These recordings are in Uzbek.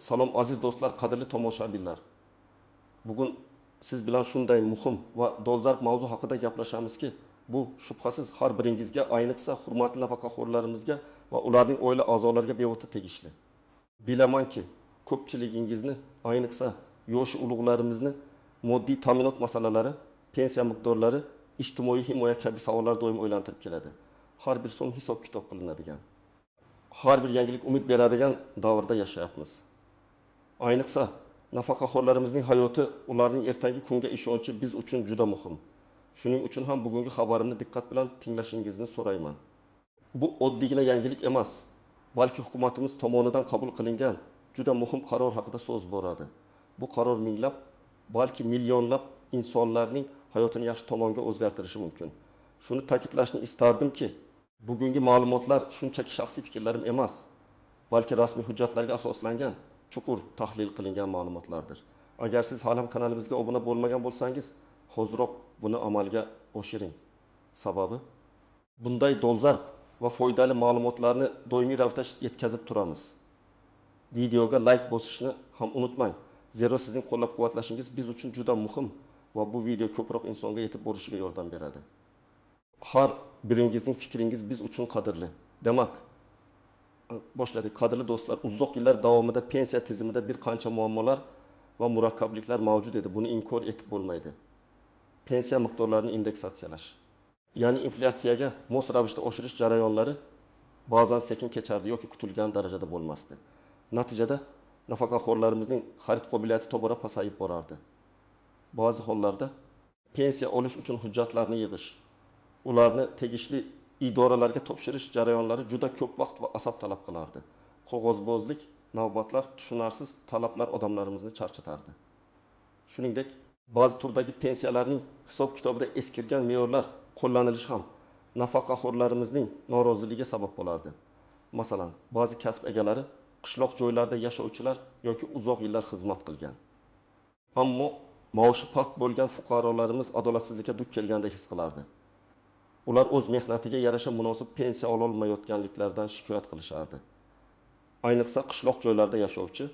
Salom aziz do'stlar, qadrli tomoshabinlar. Bugun siz bilan shunday muhim va dolzarb mavzu haqida gaplashamizki, bu shubhasiz har biringizga, ayniqsa hurmatli nafaqaxo'rlarimizga va ularning oila a'zolariga bevosita tegishli. Bilamanki, ko'pchiligingizni, ayniqsa yosh ulug'larimizni moddiy ta'minot masalalari, pensiya miqdorlari, ijtimoiy himoya kabi savollar doim o'ylantirib keladi. Har bir so'm hisob-kitob qilinadigan. Har bir yangilik umid beradigan davrda yashayapmiz. Ayniqsa nafaqaxo'rlarimizning hayoti, ularning ertangi kunga ishonchi biz uchun juda muhim. Shuning uchun ham bugungi xabarimni diqqat bilan tinglashingizni so'rayman. Bu oddiygina yangilik emas, balki hukumatimiz tomonidan qabul qilingan juda muhim qaror haqida so'z boradi. Bu qaror minglab, balki millionlab insonlarning hayotini yaxshi tomonga o'zgartirishi mumkin. Shuni ta'kidlashni istardimki, bugungi ma'lumotlar shunchaki shaxsiy fikrlarim emas, balki rasmiy hujjatlarga asoslangan, chuqur tahlil qilingan ma'lumotlardir. Agar siz hali ham kanalimizga obuna bo'lmagan bo'lsangiz, hoziroq buni amalga oshiring. Sababi, bunday dolzarb va foydali ma'lumotlarni doimiy ravishda yetkazib turamiz. Videoga like bosishni ham unutmang. Zero sizning qo'llab-quvvatlashingiz biz uchun juda muhim va bu video ko'proq insonga yetib borishiga yordam beradi. Har biringizning fikringiz biz uchun qadrli. Demak, boshladik. Qadrli do'stlar, uzoq yillar davomida pensiya tizimida bir qancha muammolar va murakkabliklar mavjud edi. Buni inkor etib bo'lmaydi. Pensiya miqdorlarini indeksatsiyalash, ya'ni inflyatsiyaga mos ravishda oshirish jarayonlari ba'zan sekin kechardi yoki kutilgan darajada bo'lmasdi. Natijada nafaqaxo'rlarimizning xarid qobiliyati tobora pasayib borardi. Ba'zi hollarda pensiya olish uchun hujjatlarni yig'ish, ularni tegishli idoralarga topshirish jarayonlari juda ko'p vaqt va asab talab qilardi. Qog'ozbozlik, navbatlar, tushunarsiz talablar odamlarimizni charchatardi. Shuningdek, ba'zi turdagi pensiyalarning hisob-kitobida eskirgan me'yorlar qo'llanilishi ham nafaqaxo'rlarimizning noroziligiga sabab bo'lardi. Masalan, ba'zi kasb egalari qishloq joylarda yashovchilar yoki uzoq yillar xizmat qilgan. Ammo maoshi past bo'lgan fuqarolarimiz adolatsizlikka duch kelganda his qilardi. Ular o'z mehnatiga yarasha munosib pensiya ola olmayotganliklaridan shikoyat qilishardi. Ayniqsa qishloq joylarda yashovchi,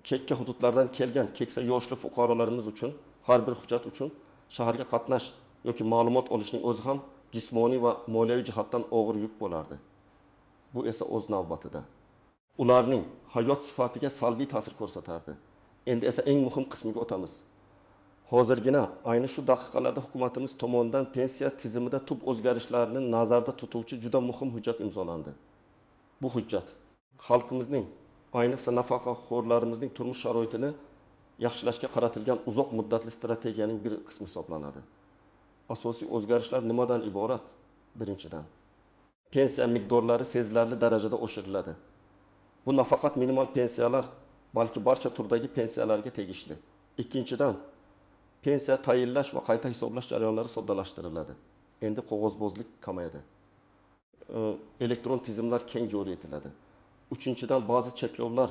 chekka hududlardan kelgan keksa yoshli fuqarolarimiz uchun har bir hujjat uchun shaharga qatnash yoki ma'lumot olishning o'zi ham jismoniy va moliyaviy jihatdan og'ir yuk bo'lardi. Bu esa o'z navbatida ularning hayot sifatiga salbiy ta'sir ko'rsatardi. Endi esa eng muhim qismiga o'tamiz. Hozirgina ayni shu daqiqalarda hukumatimiz tomonidan pensiya tizimida tub o'zgarishlarni nazarda tutuvchi juda muhim hujjat imzolandi. Bu hujjat xalqimizning, ayniqsa nafaqaxo'rlarimizning turmush sharoitini yaxshilashga qaratilgan uzoq muddatli strategiyaning bir qismi hisoblanadi. Asosiy o'zgarishlar nimadan iborat? Birinchidan, pensiya miqdorlari sezilarli darajada oshiriladi. Bu nafaqat minimal pensiyalar, balki barcha turdagi pensiyalarga tegishli. Ikkinchidan, pensiya tayinlash va qayta hisoblash jarayonlari soddalashtiriladi. Endi qog'ozbozlik kamayadi. Elektron tizimlar keng joriy etiladi. Uchinchidan, ba'zi cheklovlar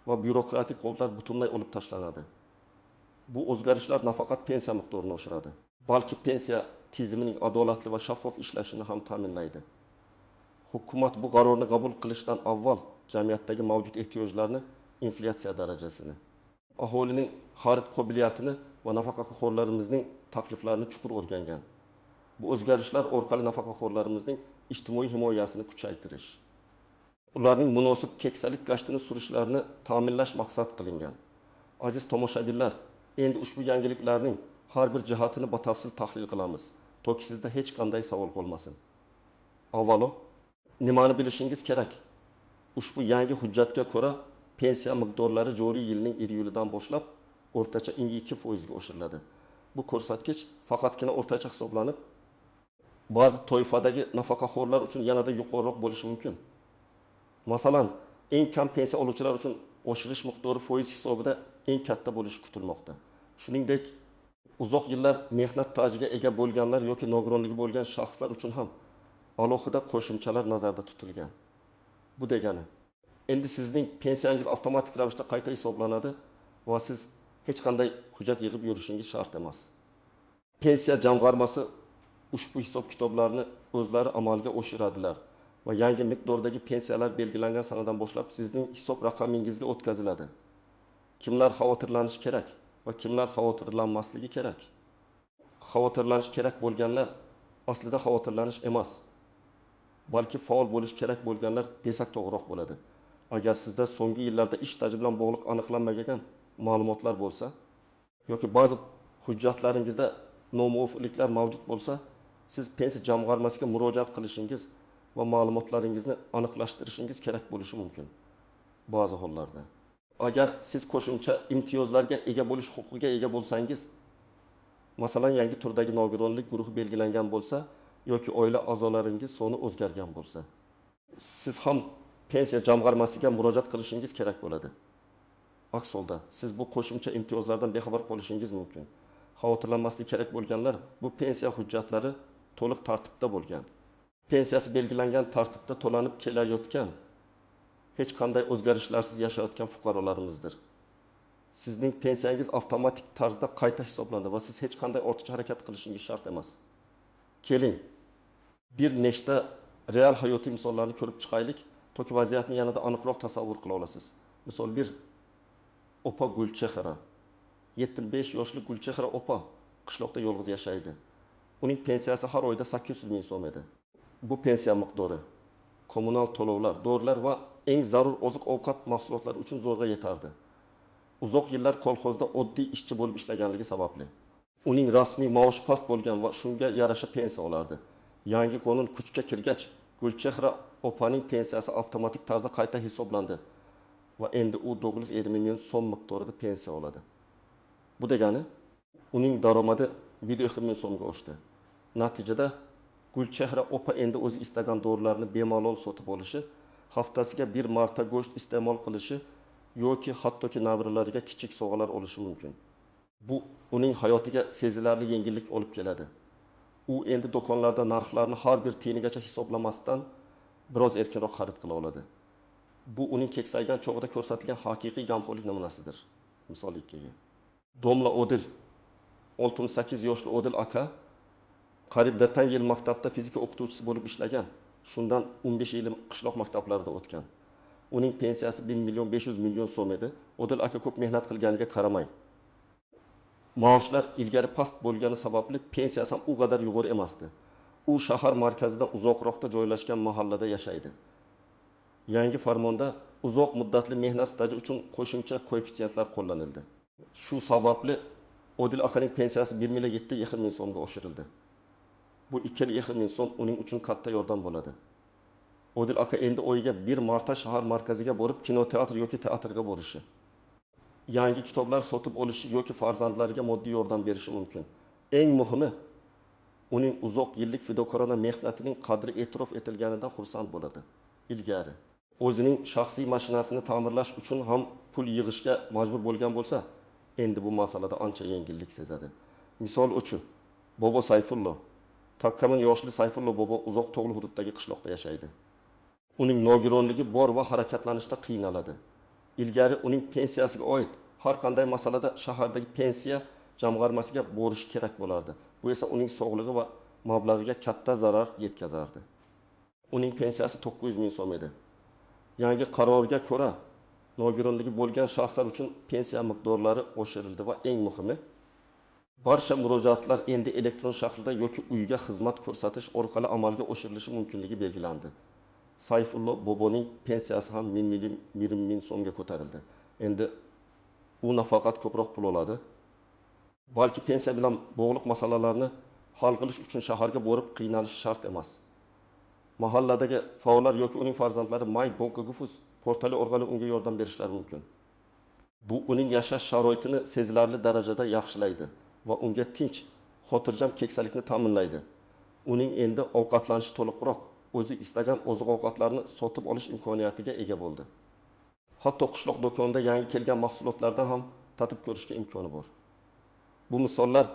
va byurokratik qo'llar butunlay olib tashlanadi. Bu o'zgarishlar nafaqat pensiya miqdorini oshiradi, balki pensiya tizimining adolatli va shaffof ishlashini ham ta'minlaydi. Hukumat bu qarorni qabul qilishdan avval jamiyatdagi mavjud ehtiyojlarni, inflyatsiya darajasini, aholining xarid qobiliyatini va nafaqaxo'rlarimizning takliflarini chuqur o'rgangan. Bu o'zgarishlar orqali nafaqaxo'rlarimizning ijtimoiy himoyasini kuchaytirish, ularning munosib keksalik gashtini surishlarini ta'minlash maqsad qilingan. Aziz tomoshabinlar, endi ushbu yangiliklarning har bir jihatini batafsil tahlil qilamiz, toki sizda hech qanday savol qolmasin. Avvalo, nimani bilishingiz kerak? Ushbu yangi hujjatga ko'ra pensiya miqdorlari joriy yilning iyulidan boshlab o'rtacha 2% ga oshiriladi. Bu ko'rsatkich faqatgina o'rtacha hisoblanib, ba'zi toifadagi nafaqaxo'rlar uchun yanada yuqoriroq bo'lishi mumkin. Masalan, eng kam pensiya oluvchilar uchun oshirish miqdori foiz hisobida eng katta bo'lishi kutilmoqda. Shuningdek, uzoq yillar mehnat stajiga ega bo'lganlar yoki nogironligi bo'lgan shaxslar uchun ham alohida qo'shimchalar nazarda tutilgan. Bu degani, endi sizning pensiyangiz avtomatik ravishda qayta hisoblanadi va siz hech qanday hujjat yig'ib yurishingiz shart emas. Pensiya jamg'armasi ushbu hisob-kitoblarni o'zlari amalga oshiradilar va yangi miqdordagi pensiyalar belgilangan sanadan boshlab sizning hisob raqamingizga o'tkaziladi. Kimlar xavotirlanishi kerak va kimlar xavotirlanmasligi kerak? Xavotirlanish kerak bo'lganlar aslida xavotirlanish emas, balki faol bo'lish kerak bo'lganlar desak to'g'riroq bo'ladi. Agar sizda so'nggi yillarda ish staji bilan bog'liq aniqlanmagan ma'lumotlar bo'lsa yoki ba'zi hujjatlaringizda nomuvofiqliklar mavjud bo'lsa, siz pensiya jamg'armasiga murojaat qilishingiz va ma'lumotlaringizni aniqlashtirishingiz kerak bo'lishi mumkin ba'zi hollarda. Agar siz qo'shimcha imtiyozlarga ega bo'lish huquqiga ega bo'lsangiz, masalan yangi turdagi nogironlik guruhi belgilangan bo'lsa yoki oila a'zolaringiz soni o'zgargan bo'lsa, siz ham pensiya jamg'armasiga murojaat qilishingiz kerak bo'ladi. Aks holda siz bu qo'shimcha imtiyozlardan bexabar qolishingiz mumkin. Xavotirlanmaslik kerak bo'lganlar, bu pensiya hujjatlari to'liq tartibda bo'lgan. Pensiyasi belgilangan tartibda to'lanib kelayotgan, hech qanday o'zgarishlarsiz yashayotgan fuqarolarimizdir. Sizning pensiyangiz avtomatik tarzda qayta hisoblandi va siz hech qanday ortiqcha harakat qilishingiz shart emas. Keling, bir nechta real hayotiy misollarni ko'rib chiqaylik, toki vaziyatni yanada aniqroq tasavvur qila olasiz. Misol 1. Opa Gulchehra. 75 yoshli Gulchehra opa qishloqda yolg'iz yashaydi. Uning pensiyasi har oyda 800 ming so'm edi. Bu pensiya miqdori kommunal to'lovlar, dorilar va eng zarur oziq-ovqat mahsulotlari uchun zo'rg'a yetardi. Uzoq yillar kolxozda oddiy ishchi bo'lib ishlaganligi sababli uning rasmiy maoshi past bo'lgan va shunga yarasha pensiya olardi. Yangi qonun kuchga kirgach, Gulchehra opaning pensiyasi avtomatik tarzda qayta hisoblandi va endi u 950 million so'm miqdorida pensiya oladi. Bu degani uning daromadi 120 ming so'mga oshdi. Natijada Gulchehra opa endi o'zi istagan dorilarni bemalol sotib olishi, haftasiga bir marta go'sht iste'mol qilishi yoki hattoki nabiralariga kichik sovg'alar olishi mumkin. Bu uning hayotiga sezilarli yengillik olib keladi. U endi do'konlarda narxlarni har bir tiyinigacha hisoblamasdan biroz erkinroq xarid qila oladi. Bu uning keksaygan chog'ida ko'rsatilgan haqiqiy g'amxo'rlik namunasidir. Misol 2. Domla Odil, 68 yoshli Odil aka qariyb 1 yil maktabda fizika o'qituvchisi bo'lib ishlagan. Shundan 15 yil qishloq maktablarida o'tgan. Uning pensiyasi 1 million 500 million so'm edi. Odil aka ko'p mehnat qilganiga qaramay, maoshlar ilgari past bo'lgani sababli pensiyasi ham u qadar yuqori emasdi. U shahar markazidan uzoqroqda joylashgan mahallada yashaydi. Yangi farmonda uzoq muddatli mehnat staji uchun qo'shimcha koeffitsiyentlar qo'llanildi. Shu sababli Odil akaning pensiyasi 1 million 720 ming so'mga oshirildi. Bu 220 ming so'm uning uchun katta yordam bo'ladi. Odil aka endi o'yiga bir marta shahar markaziga borib kinoteatr yoki teatrga borishi, yangi kitoblar sotib olishi yoki farzandlariga moddiy yordam berishi mumkin. Eng muhimi, uning uzoq yillik fidokorona mehnatining qadri e'tirof etilganidan xursand bo'ladi. Ilgari o'zining shaxsiy mashinasini ta'mirlash uchun ham pul yig'ishga majbur bo'lgan bo'lsa, endi bu masalada ancha yengillik sezadi. Misol uchun, bobo Sayfullo, takkamin yoshli Sayfullo bobo uzoq tog'li hududdagi qishloqda yashaydi. Uning nogironligi bor va harakatlanishda qiynaladi. Ilgari uning pensiyasiga oid har qanday masalada shahardagi pensiya jamg'armasiga borish kerak bo'lardi. Bu esa uning sog'lig'i va mablag'iga katta zarar yetkazardi. Uning pensiyasi 900 ming so'm edi. Yangi qarorga ko'ra, nogironligi bo'lgan shaxslar uchun pensiya miqdorlari oshirildi va eng muhimi, barcha murojaatlar endi elektron shaklda yoki uyga xizmat ko'rsatish orqali amalga oshirilishi mumkinligi belgilandi. Sayfullo boboning pensiyasi ham 1 ming so'mga ko'tarildi. Endi u nafaqat ko'proq pul oladi, balki pensiya bilan bog'liq masalalarni hal qilish uchun shaharga borib qiynalish shart emas. Mahalladagi faollar yoki uning farzandlari My Bonkagufus portali orqali unga yordam berishlari mumkin. Bu uning yashash sharoitini sezilarli darajada yaxshilaydi va unga tinch, xotirjam keksalikni ta'minlaydi. Uning endi ovqatlanishi to'liqroq, o'zi istagan oziq-ovqatlarni sotib olish imkoniyatiga ega bo'ldi. Hatto qishloq do'konida yangi kelgan mahsulotlardan ham tatib ko'rishga imkoni bor. Bu misollar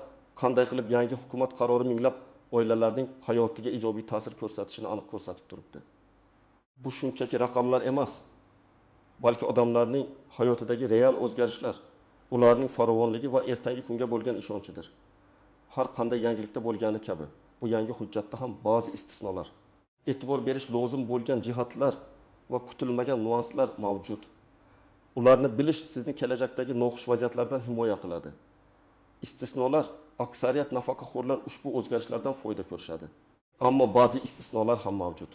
qanday qilib yangi hukumat qarori minglab oilalarning hayotiga ijobiy ta'sir ko'rsatishini aniq ko'rsatib turibdi. Bu shunchaki raqamlar emas, balki odamlarning hayotidagi real o'zgarishlar, ularning farovonligi va ertangi kunga bo'lgan ishonchidir. Har qanday yangilikda bo'lgani kabi, bu yangi hujjatda ham ba'zi istisnolar, e'tibor berish lozim bo'lgan jihatlar va kutilmagan nuanslar mavjud. Ularni bilish sizni kelajakdagi noxush vaziyatlardan himoya qiladi. Istisnolar, aksariyat nafaqaxo'rlar ushbu o'zgarishlardan foyda ko'rishadi. Ammo ba'zi istisnolar ham mavjud.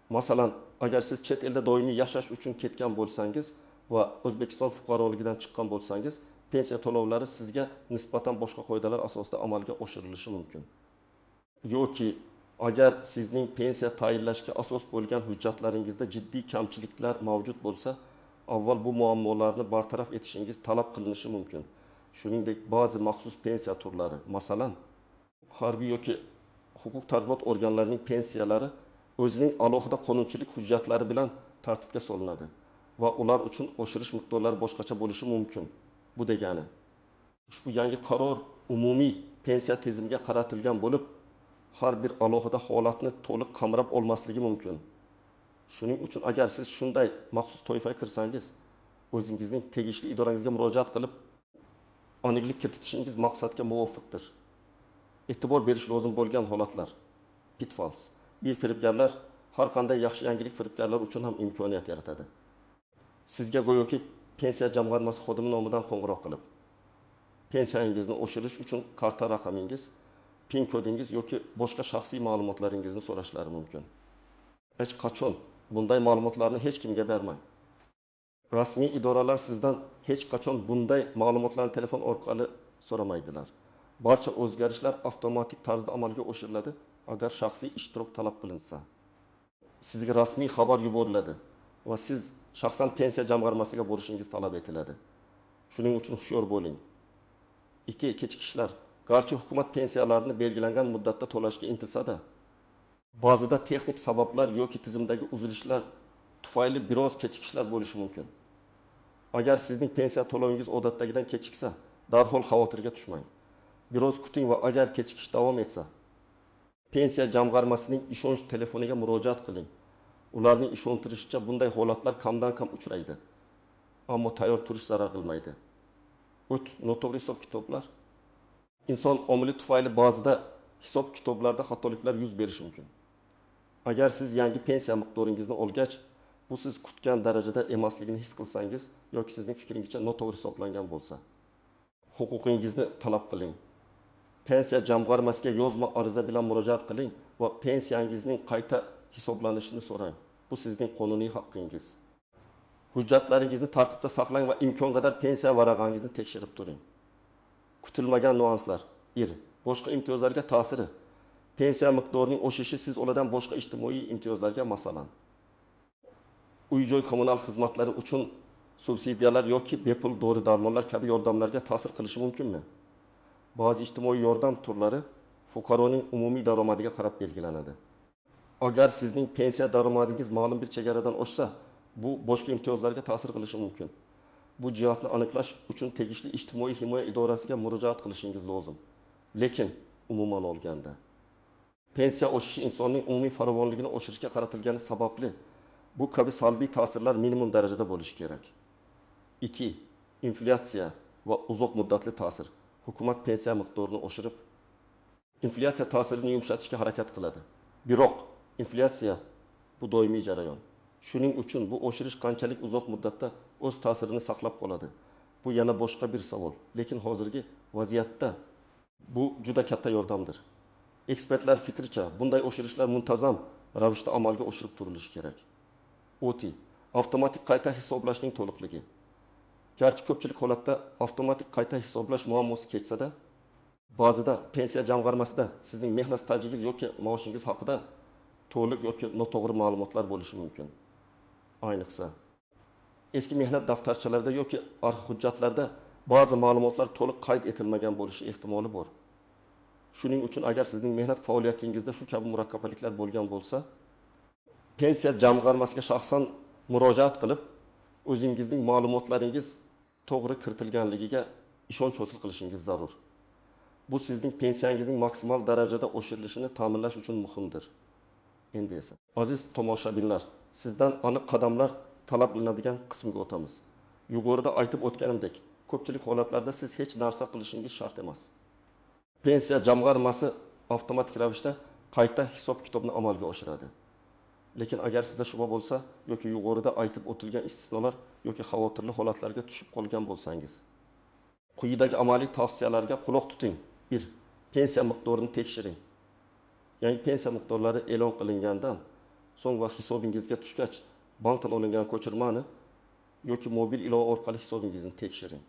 Masalan, agar siz chet elda doimiy yashash uchun ketgan bo'lsangiz va O'zbekiston fuqaroligidan chiqqan bo'lsangiz, pensiya to'lovlari sizga nisbatan boshqa qoidalar asosida amalga oshirilishi mumkin. Yoki agar sizning pensiya tayinlashga asos bo'lgan hujjatlaringizda jiddiy kamchiliklar mavjud bo'lsa, avval bu muammolarni bartaraf etishingiz talab qilinishi mumkin. Shuningdek, ba'zi maxsus pensiya turlari, masalan, harbiy yoki huquq tartibot organlarining pensiyalari o'zining alohida qonunchilik hujjatlari bilan tartibga solinadi va ular uchun oshirish miqdorlari boshqacha bo'lishi mumkin. Bu degani, ushbu yangi qaror umumiy pensiya tizimiga qaratilgan bo'lib, har bir alohida holatni to'liq qamrab olmasligi mumkin. Shuning uchun agar siz shunday maxsus toifaga kirsangiz, o'zingizning tegishli idorangizga murojaat qilib, aniqlik kiritishingiz maqsadga muvofiqdir. E'tibor berish lozim bo'lgan holatlar. Pitfalls. Bir firibgarlar har qanday yaxshi yangilik firibgarlar uchun ham imkoniyat yaratadi. Sizga go'yoki pensiya jamg'armasi xodimi nomidan qo'ng'iroq qilib, pensiyangizni oshirish uchun karta raqamingiz, PIN kodingiz yoki boshqa shaxsiy ma'lumotlaringizni so'rashlari mumkin. Hech qachon bunday ma'lumotlarni hech kimga bermang. Rasmiy idoralar sizdan hech qachon bunday ma'lumotlarni telefon orqali so'ramaydilar. Barcha o'zgarishlar avtomatik tarzda amalga oshiriladi agar shaxsiy ishtirok talab qilinsa. Sizga rasmiy xabar yuboriladi va siz shaxsan pensiya jamg'armasiga borishingiz talab etiladi. Shuning uchun hushyor bo'ling. 2. Kechikishlar. Garchi hukumat pensiyalarini belgilangan muddatda to'lashga intilsa-da, ba'zida texnik sabablar yoki tizimdagi uzilishlar tufayli biroz kechikishlar bo'lishi mumkin. Agar sizning pensiya to'lovingiz odatdagidan kechiksa, darhol xavotirga tushmang. Biroz kuting va agar kechikish davom etsa, pensiya jamg'armasining ishonch telefoniga murojaat qiling. Ularning ishontirishicha bunday holatlar kamdan kam uchraydi. Ammo tayyor turish zarar qilmaydi. Noto'g'ri hisob-kitoblar. Inson omili tufayli ba'zida hisob-kitoblarda xatoliklar yuz berishi mumkin. Agar siz yangi pensiya miqdoringizni olgach, bu siz kutgan darajada emasligini his qilsangiz yoki sizning fikringizcha noto'g'ri hisoblangan bo'lsa, huquqingizni talab qiling. Pensiya jamg'armasiga yozma ariza bilan murojaat qiling va pensiyangizning qayta hisoblanishini so'rang. Bu sizning qonuniy haqqingiz. Hujjatlaringizni tartibda saqlang va imkon qadar pensiya varag'angizni tekshirib turing. Kutilmagan nuanslar. Boshqa imtiyozlarga ta'siri. Pensiya miqdorining oshishi siz ulardan boshqa ijtimoiy imtiyozlarga, masalan, uy-joy kommunal xizmatlari uchun subsidiyalar yoki bepul dori-darmonlar kabi yordamlarga ta'sir qilishi mumkinmi? Ba'zi ijtimoiy yordam turlari fuqaroning umumiy daromadiga qarab belgilanadi. Agar sizning pensiya daromadingiz ma'lum bir chegaradan oshsa, bu boshqa imtiyozlarga ta'sir qilishi mumkin. Bu jihatni aniqlash uchun tegishli ijtimoiy himoya idorasiga murojaat qilishingiz lozim. Lekin umuman olganda, pensiya oshishi insonning umumiy farovonligini oshirishga qaratilgani sababli bu kabi salbiy ta'sirlar minimum darajada bo'lishi kerak. 2. Inflyatsiya va uzoq muddatli ta'sir. Hukumat pensiya miqdorini oshirib, inflyatsiya ta'sirini yumshatishga harakat qiladi. Biroq inflyatsiya bu doimiy jarayon. Shuning uchun bu oshirish qanchalik uzoq muddatda o'z ta'sirini saqlab qoladi. Bu yana boshqa bir savol. Lekin hozirgi vaziyatda bu juda katta yordamdir. Ekspertlar fikricha, bunday oshirishlar muntazam ravishda amalga oshirib turilishi kerak. Avtomatik qayta hisoblashning to'liqligi. Garchi ko'pchilik holatda avtomatik qayta hisoblash muammosi kechsa-da, ba'zida pensiya jamg'armasida sizning mehnat stajingiz yoki maoshingiz haqida to'liq yoki noto'g'ri ma'lumotlar bo'lishi mumkin. Ayniqsa, eski mehnat daftarchalarida yoki arxiv hujjatlarda ba'zi ma'lumotlar to'liq qayd etilmagan bo'lishi ehtimoli bor. Shuning uchun agar sizning mehnat faoliyatingizda shu kabi murakkabaliklar bo'lgan bo'lsa, pensiya jamg'armasiga shaxsan murojaat qilib, o'zingizning ma'lumotlaringiz to'g'ri kiritilganligiga ishonch hosil qilishingiz zarur. Bu sizning pensiyangizning maksimal darajada oshirilishini ta'minlash uchun muhimdir. Endi esa, aziz tomoshabinlar, sizdan aniq qadamlar talab qilinadigan qismga o'tamiz. Yuqorida aytib o'tganimdek, ko'pchilik holatlarda siz hech narsa qilishingiz shart emas. Pensiya jamg'armasi avtomatik ravishda qayta hisob-kitobni amalga oshiradi. Lekin agar sizda shubha bo'lsa yoki yuqorida aytib o'tilgan istisnolar yoki xavotirli holatlarga tushib qolgan bo'lsangiz, quyidagi amaliy tavsiyalarga quloq tuting. 1. Pensiya miqdorini tekshiring. Yangi pensiya miqdorlari e'lon qilingandan so'ng va hisobingizga tushgach, bankdan olingan ko'chirmani yoki mobil ilova orqali hisobingizni tekshiring.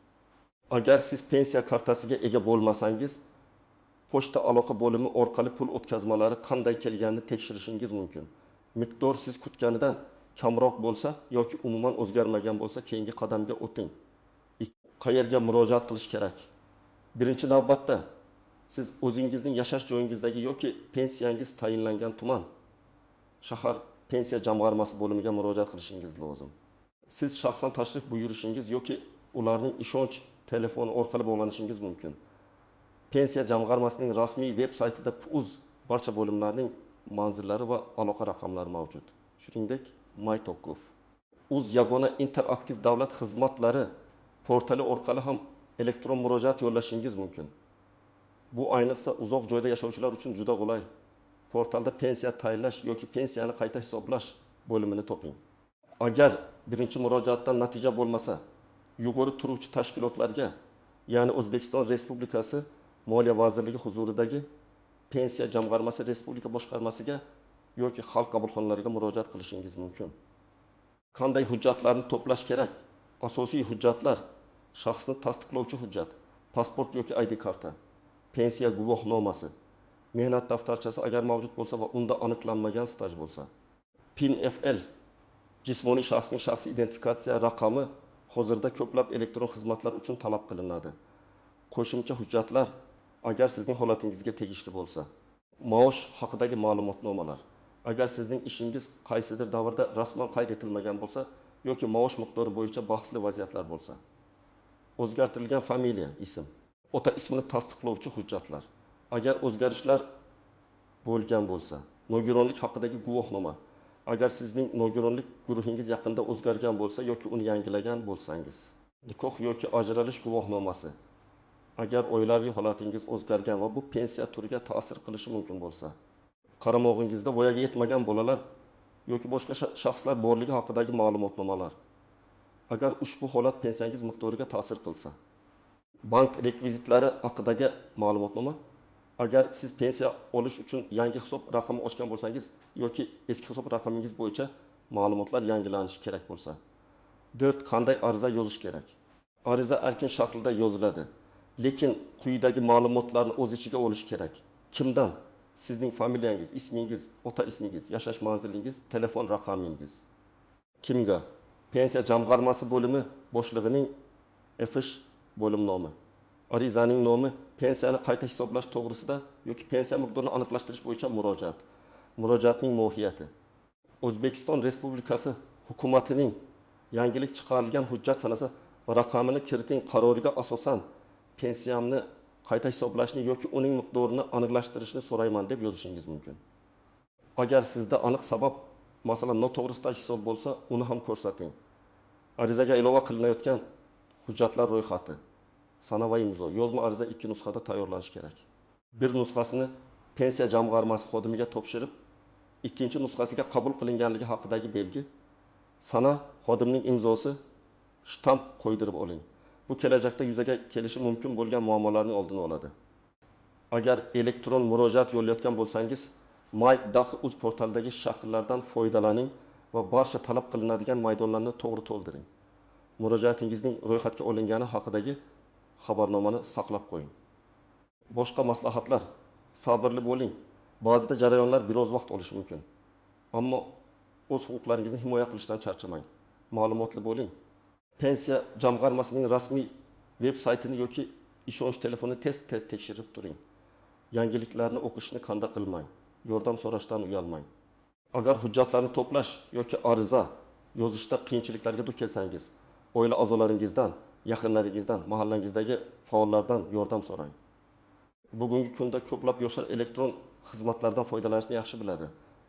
Agar siz pensiya kartasiga ega bo'lmasangiz, pochta aloqa bo'limi orqali pul o'tkazmalari qanday kelganini tekshirishingiz mumkin. Miqdor siz kutganidan kamroq bo'lsa yoki umuman o'zgarmagan bo'lsa, keyingi qadamga o'ting. Qayerga murojaat qilish kerak? Birinchi navbatda siz o'zingizning yashash joyingizdagi yoki pensiyangiz tayinlangan tuman, shahar pensiya jamg'armasi bo'limiga murojaat qilishingiz lozim. Siz shaxsan tashrif buyurishingiz yoki ularning ishonch telefoni orqali bog'lanishingiz mumkin. Pensiya jamg'armasining rasmiy veb-saytida PUZ barcha bo'limlarning manzillari va aloqa raqamlari mavjud. Shuningdek, MyTokov, UZ yagona interaktiv davlat xizmatlari portali orqali ham elektron murojaat yo'llashingiz mumkin. Bu ayniqsa uzoq joyda yashovchilar uchun juda qulay. Portalda pensiya tayinlash yoki pensiyani qayta hisoblash bo'limini toping. Agar birinchi murojaatdan natija bo'lmasa, yuqori turuvchi tashkilotlarga, ya'ni O'zbekiston Respublikasi Moliya vazirligi huzuridagi pensiya jamg'armasi respublika boshqarmasiga yoki xalq qabulxonalariga murojaat qilishingiz mumkin. Qanday hujjatlarni to'plash kerak? Asosiy hujjatlar: shaxsni tasdiqlovchi hujjat, pasport yoki ID karta, pensiya guvohnomasi, mehnat daftarchasi agar mavjud bo'lsa va unda aniqlanmagan staj bo'lsa, PIN-FL, jismoniy shaxsning shaxsiy identifikatsiya raqami hozirda ko'plab elektron xizmatlar uchun talab qilinadi. Qo'shimcha hujjatlar agar sizning holatingizga tegishli bo'lsa, maosh haqidagi ma'lumotnomalar, agar sizning ishingiz qaysidir davrda rasman qayd etilmagan bo'lsa yoki maosh miqdori bo'yicha bahsli vaziyatlar bo'lsa, o'zgartirilgan familiya, ism, ota ismini tasdiqlovchi hujjatlar, agar o'zgarishlar bo'lgan bo'lsa, nogironlik haqidagi guvohnoma, agar sizning nogironlik guruhingiz yaqinda o'zgargan bo'lsa yoki uni yangilagan bo'lsangiz, nikoh yoki ajralish guvohnomasi, agar oilaviy holatingiz o'zgargan va bu pensiya turiga ta'sir qilishi mumkin bo'lsa, qaramog'ingizda voyaga yetmagan bolalar yoki boshqa shaxslar borligi haqidagi ma'lumotnomalar, agar ushbu holat pensiyangiz miqdoriga ta'sir qilsa, bank rekvizitlari haqidagi ma'lumotnoma, agar siz pensiya olish uchun yangi hisob raqami ochgan bo'lsangiz yoki eski hisob raqamingiz bo'yicha ma'lumotlar yangilanishi kerak bo'lsa. 4. Qanday ariza yozish kerak? Ariza erkin shaklda yoziladi, lekin quyidagi ma'lumotlarni o'z ichiga olishi kerak. Kimdan? Sizning familiyangiz, ismingiz, ota ismingiz, yashash manzilingiz, telefon raqamingiz. Kimga? Pensiya jamg'armasi bo'limi boshlig'ining FISH bo'lim nomi. Arizaning nomi, pensiyani qayta hisoblash to'g'risida yoki pensiya miqdorini aniqlashtirish bo'yicha murojaat. Murojaatning mohiyati: O'zbekiston Respublikasi hukumatining yangilik chiqarilgan hujjat sanasi va raqamini kiriting qaroriga asosan pensiyamni qayta hisoblashni yoki uning miqdorini aniqlashtirishni so'rayman deb yozishingiz mumkin. Agar sizda aniq sabab, masalan, noto'g'risidagi hisob bo'lsa, uni ham ko'rsating. Arizaga ilova qilinayotgan hujjatlar ro'yxati, sana va imzo. Yozma ariza 2 nusxada tayyorlanishi kerak. Bir nusxasini pensiya jamg'armasi xodimiga topshirib, ikkinchi nusxasiga qabul qilinganligi haqidagi belgi, sana xodimning imzosi, shtamp qo'ydirib oling. Bu kelajakda yuzaga kelishi mumkin bo'lgan muammolarning oldini oladi. Agar elektron murojaat yo'llayotgan bo'lsangiz, MyDax.uz portalidagi shakllardan foydalaning va barcha talab qilinadigan maydonlarni to'g'ri to'ldiring. Murojaatingizning ro'yxatga olingani haqidagi xabarnomani saqlab qo'ying. Boshqa maslahatlar: sabrli bo'ling. Ba'zida jarayonlar biroz vaqt olishi mumkin. Ammo o'z huquqlaringizni himoya qilishdan charchamang. Ma'lumotli bo'ling. Pensiya jamg'armasining rasmiy veb-saytini yoki ishonch telefonini tez tekshirib turing. Yangiliklarni o'qishni kanda qilmang. Yordam so'rashdan uyalmang. Agar hujjatlarni to'plash yoki ariza yozishda qiyinchiliklarga duch kelsangiz, oila a'zolaringizdan, yaqinlaringizdan, mahallangizdagi faollardan yordam so'rang. Bugungi kunda ko'plab yoshlar elektron xizmatlardan foydalanishni yaxshi biladi.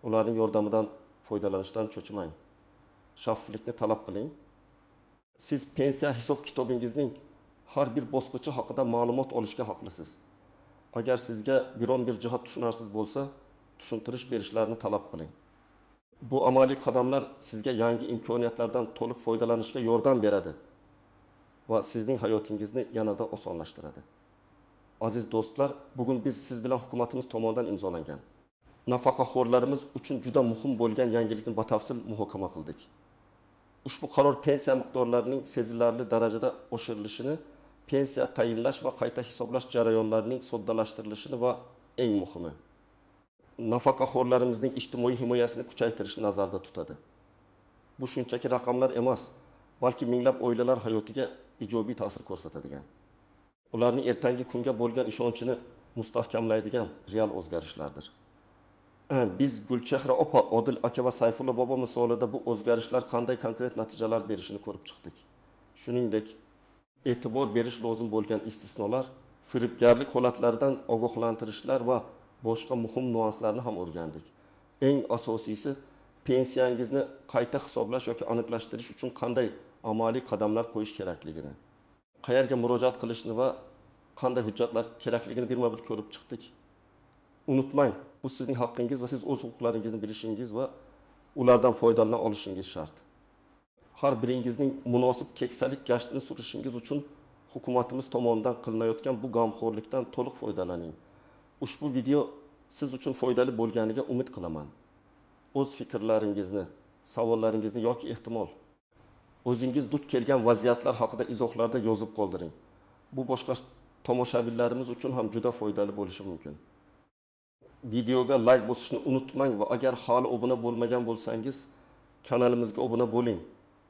Ularning yordamidan foydalanishdan cho'chimang. Shaffoflikni talab qiling. Siz pensiya hisob kitobingizning har bir bosqichi haqida ma'lumot olishga haqlisiz. Agar sizga biron bir jihat tushunarsiz bo'lsa, tushuntirish berishlarini talab qiling. Bu amaliy qadamlar sizga yangi imkoniyatlardan to'liq foydalanishga yordam beradi va sizning hayotingizni yanada osonlashtiradi. Aziz do'stlar, bugun biz siz bilan hukumatimiz tomonidan imzolangan nafaqaxo'rlarimiz uchun juda muhim bo'lgan yangilikni batafsil muhokama qildik. Ushbu qaror pensiya miqdorlarining sezilarli darajada oshirilishini, pensiya tayinlash va qayta hisoblash jarayonlarining soddalashtirilishini va eng muhimi, nafaqaxo'rlarimizning ijtimoiy himoyasini kuchaytirishni nazarda tutadi. Bu shunchaki raqamlar emas, balki minglab oilalar hayotiga ijobiy ta'sir ko'rsatadigan, ularning ertangi kunga bo'lgan ishonchini mustahkamlaydigan real o'zgarishlardir. Biz Gulchehra opa, Odil aka va Sayfulla bobo misolida bu o'zgarishlar qanday konkret natijalar berishini ko'rib chiqdik. Shuningdek, e'tibor berish lozim bo'lgan istisnolar, firibgarlik holatlaridan ogohlantirishlar va boshqa muhim nuanslarni ham o'rgandik. Eng asosiysi, pensiyangizni qayta hisoblash yoki aniqlashtirish uchun qanday amaliy qadamlar qo'yish kerakligini, qayerga murojaat qilishni va qanday hujjatlar kerakligini birma-bir ko'rib chiqdik. Unutmang, bu sizning haqqingiz va siz o'z huquqlaringizni bilishingiz va ulardan foydalana olishingiz shart. Har biringizning munosib keksalik gashtini surishingiz uchun hukumatimiz tomonidan qilinayotgan bu g'amxo'rlikdan to'liq foydalaning. Ushbu video siz uchun foydali bo'lganiga umid qilaman. O'z fikrlaringizni, savollaringizni yoki ehtimol o'zingiz duch kelgan vaziyatlar haqida izohlarda yozib qoldiring. Bu boshqa tomoshabinlarimiz uchun ham juda foydali bo'lishi mumkin. Videoga like bosishni unutmang va agar hali obuna bo'lmagan bo'lsangiz, kanalimizga obuna bo'ling.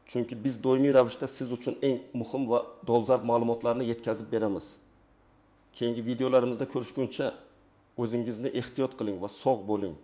Chunki biz doimiy ravishda siz uchun eng muhim va dolzarb ma'lumotlarni yetkazib beramiz. Keyingi videolarimizda ko'rishguncha o'zingizni ehtiyot qiling va sog' bo'ling.